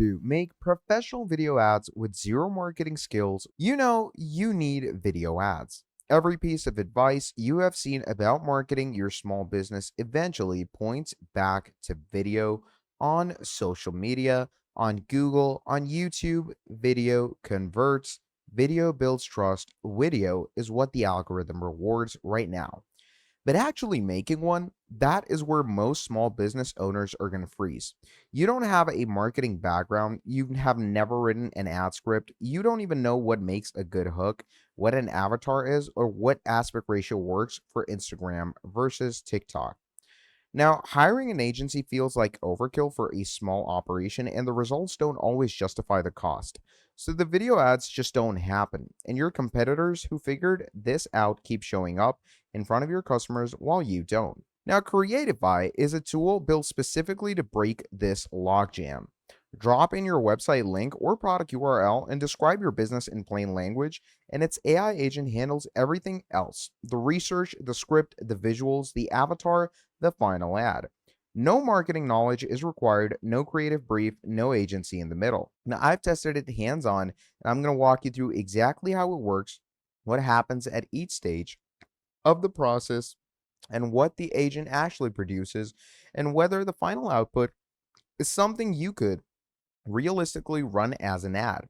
to make professional video ads with zero marketing skills, you need video ads. Every piece of advice you have seen about marketing your small business eventually points back to video on social media, on Google, on YouTube. Video converts, video builds trust. Video is what the algorithm rewards right now. But actually making one, that is where most small business owners are going to freeze. You don't have a marketing background, you have never written an ad script, you don't even know what makes a good hook, what an avatar is, or what aspect ratio works for Instagram versus TikTok. Now, hiring an agency feels like overkill for a small operation, and the results don't always justify the cost. So the video ads just don't happen, and your competitors who figured this out keep showing up in front of your customers while you don't. Now, Creatify is a tool built specifically to break this logjam. Drop in your website link or product URL and describe your business in plain language, and its AI agent handles everything else: the research, the script, the visuals, the avatar, the final ad. No marketing knowledge is required, no creative brief, no agency in the middle. Now, I've tested it hands on, and I'm going to walk you through exactly how it works, what happens at each stage of the process, and what the agent actually produces, and whether the final output is something you could realistically run as an ad.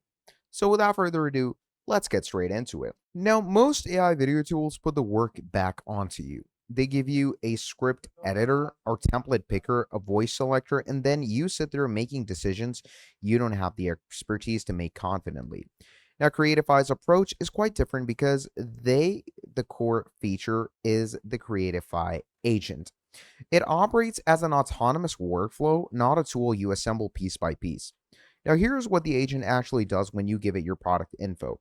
So, without further ado, let's get straight into it. Now, most AI video tools put the work back onto you. They give you a script editor or template picker, a voice selector, and then you sit there making decisions you don't have the expertise to make confidently. Now, Creatify's approach is quite different because the core feature is the Creatify agent. It operates as an autonomous workflow, not a tool you assemble piece by piece. Now, here's what the agent actually does when you give it your product info.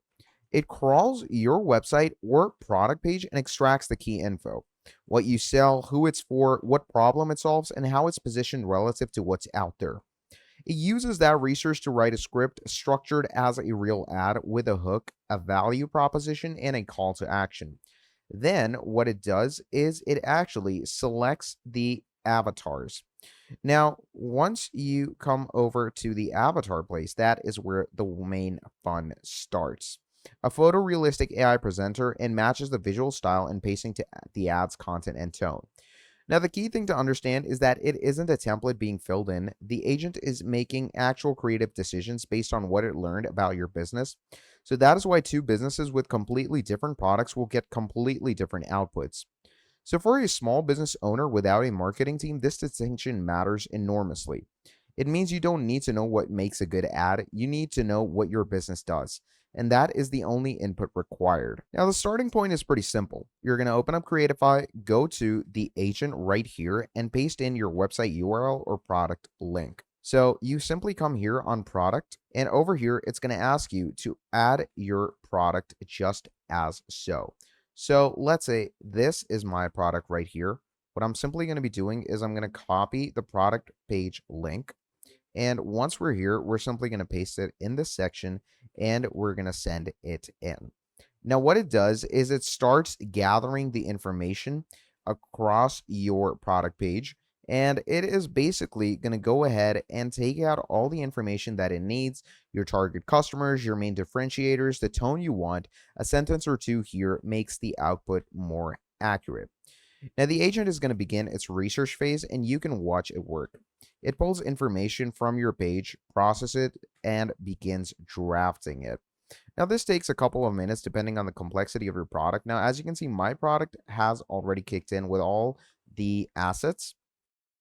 It crawls your website or product page and extracts the key info: what you sell, who it's for, what problem it solves, and how it's positioned relative to what's out there. It uses that research to write a script structured as a real ad with a hook, a value proposition, and a call to action. Then, what it does is it actually selects the avatars. Now, once you come over to the avatar place, that is where the main fun starts. A photorealistic AI presenter and matches the visual style and pacing to the ad's content and tone. Now, the key thing to understand is that it isn't a template being filled in. The agent is making actual creative decisions based on what it learned about your business. So that is why two businesses with completely different products will get completely different outputs. So, for a small business owner without a marketing team, this distinction matters enormously. It means you don't need to know what makes a good ad, you need to know what your business does. And that is the only input required. Now, the starting point is pretty simple. You're going to open up Creatify, go to the agent right here, and paste in your website URL or product link. So you simply come here on product, and over here, it's going to ask you to add your product just as so. So let's say this is my product right here. What I'm simply going to be doing is I'm going to copy the product page link. And once we're here, we're simply going to paste it in this section and we're going to send it in. Now, what it does is it starts gathering the information across your product page, and it is basically going to go ahead and take out all the information that it needs: your target customers, your main differentiators, the tone you want. A sentence or two here makes the output more accurate. Now, the agent is going to begin its research phase, and you can watch it work. It pulls information from your page, processes it, and begins drafting it. Now, this takes a couple of minutes depending on the complexity of your product. Now, as you can see, my product has already kicked in with all the assets,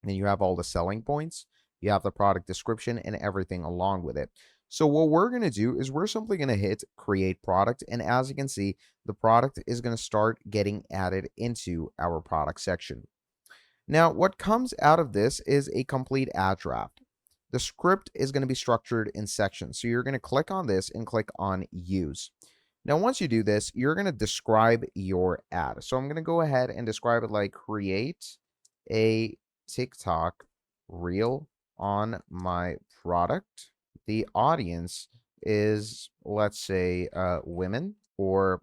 and you have all the selling points, you have the product description, and everything along with it. So what we're going to do is we're simply going to hit create product. And as you can see, the product is going to start getting added into our product section. Now, what comes out of this is a complete ad draft. The script is going to be structured in sections. So you're going to click on this and click on use. Now, once you do this, you're going to describe your ad. So I'm going to go ahead and describe it like: create a TikTok reel on my product. The audience is, let's say, women or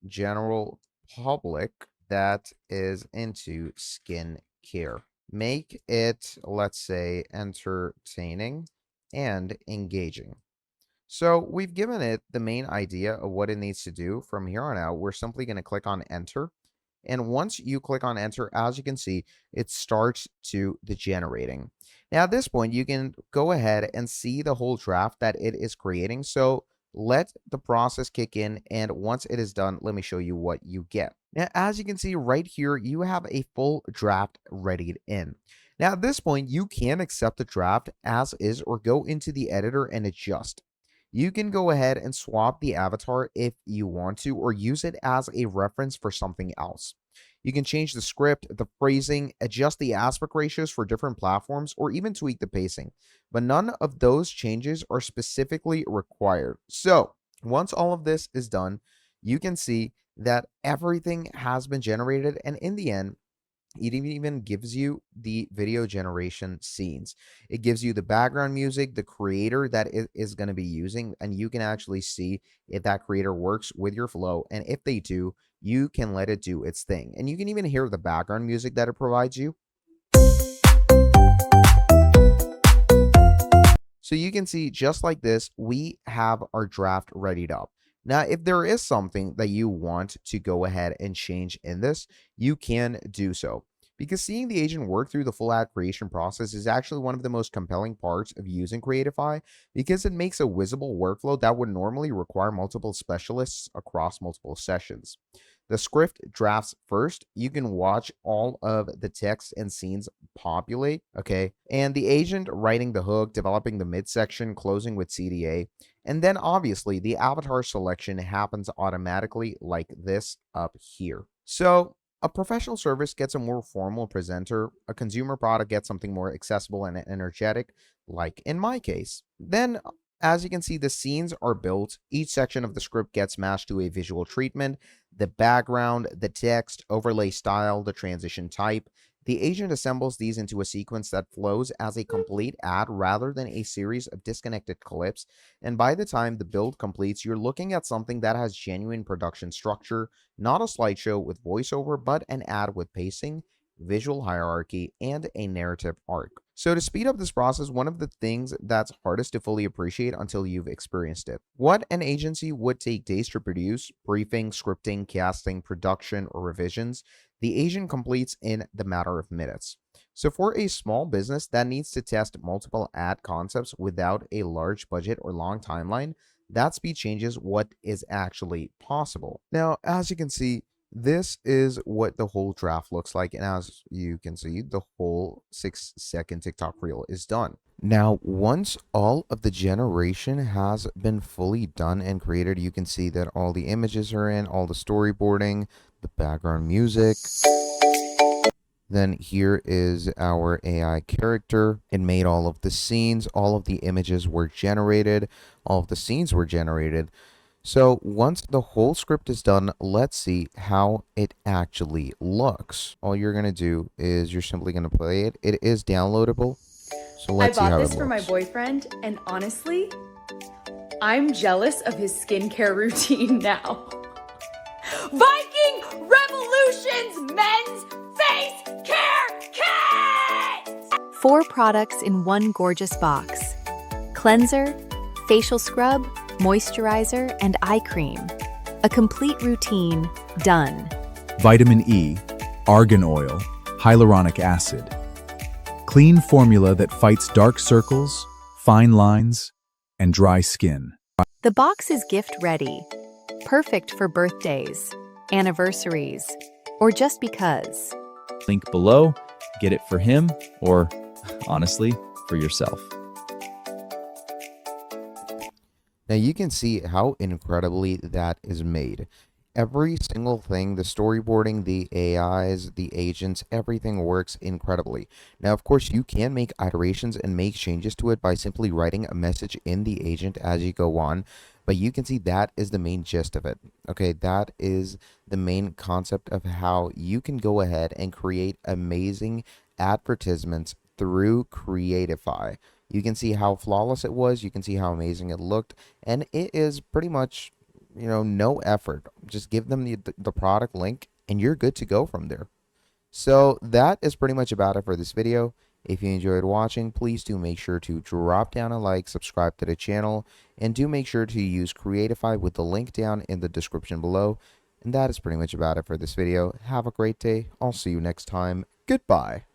general public that is into skin care. Make it, let's say, entertaining and engaging. So we've given it the main idea of what it needs to do. From here on out, we're simply going to click on enter. And once you click on enter, as you can see, it starts to the generating. Now at this point, you can go ahead and see the whole draft that it is creating. So let the process kick in. And once it is done, let me show you what you get. Now, as you can see right here, you have a full draft ready in. Now at this point, you can accept the draft as is or go into the editor and adjust. You can go ahead and swap the avatar if you want to, or use it as a reference for something else. You can change the script, the phrasing, adjust the aspect ratios for different platforms, or even tweak the pacing. But none of those changes are specifically required. So once all of this is done, you can see that everything has been generated. And in the end, it even gives you the video generation scenes. It gives you the background music, the creator that it is going to be using, and you can actually see if that creator works with your flow. And if they do, you can let it do its thing. And you can even hear the background music that it provides you. So you can see just like this, we have our draft readied up. Now, if there is something that you want to go ahead and change in this, you can do so. Because seeing the agent work through the full ad creation process is actually one of the most compelling parts of using Creatify, because it makes a visible workflow that would normally require multiple specialists across multiple sessions. The script drafts first. You can watch all of the text and scenes populate, okay? And the agent writing the hook, developing the midsection, closing with CDA. And then obviously the avatar selection happens automatically like this up here. So a professional service gets a more formal presenter. A consumer product gets something more accessible and energetic, like in my case. Then, as you can see, the scenes are built. Each section of the script gets matched to a visual treatment, the background, the text, overlay style, the transition type. The agent assembles these into a sequence that flows as a complete ad rather than a series of disconnected clips. And by the time the build completes, you're looking at something that has genuine production structure, not a slideshow with voiceover, but an ad with pacing, visual hierarchy, and a narrative arc. So to speed up this process, one of the things that's hardest to fully appreciate until you've experienced it. What an agency would take days to produce, briefing, scripting, casting, production, or revisions, the agent completes in the matter of minutes. So for a small business that needs to test multiple ad concepts without a large budget or long timeline, that speed changes what is actually possible. Now, as you can see, this is what the whole draft looks like. And as you can see, the whole 6-second TikTok reel is done. Now, once all of the generation has been fully done and created, you can see that all the images are in, all the storyboarding, the background music. Then here is our AI character. It made all of the scenes, all of the images were generated, all of the scenes were generated. So once the whole script is done, let's see how it actually looks. All you're going to do is you're simply going to play it. It is downloadable. So let's see how it looks. I bought this for my boyfriend, and honestly, I'm jealous of his skincare routine now. Viking Revolution's men's face care kit! 4 products in one gorgeous box. Cleanser, facial scrub, moisturizer, and eye cream. A complete routine done. Vitamin E, argan oil, hyaluronic acid. Clean formula that fights dark circles, fine lines, and dry skin. The box is gift ready. Perfect for birthdays, anniversaries, or just because. Link below, get it for him, or honestly, for yourself. Now you can see how incredibly that is made. Every single thing, the storyboarding, the AIs, the agents, everything works incredibly. Now, of course, you can make iterations and make changes to it by simply writing a message in the agent as you go on. But you can see that is the main gist of it. Okay, that is the main concept of how you can go ahead and create amazing advertisements through Creatify. You can see how flawless it was. You can see how amazing it looked. And it is pretty much, no effort. Just give them the product link and you're good to go from there. So that is pretty much about it for this video. If you enjoyed watching, please do make sure to drop down a like, subscribe to the channel, and do make sure to use Creatify with the link down in the description below. And that is pretty much about it for this video. Have a great day. I'll see you next time. Goodbye.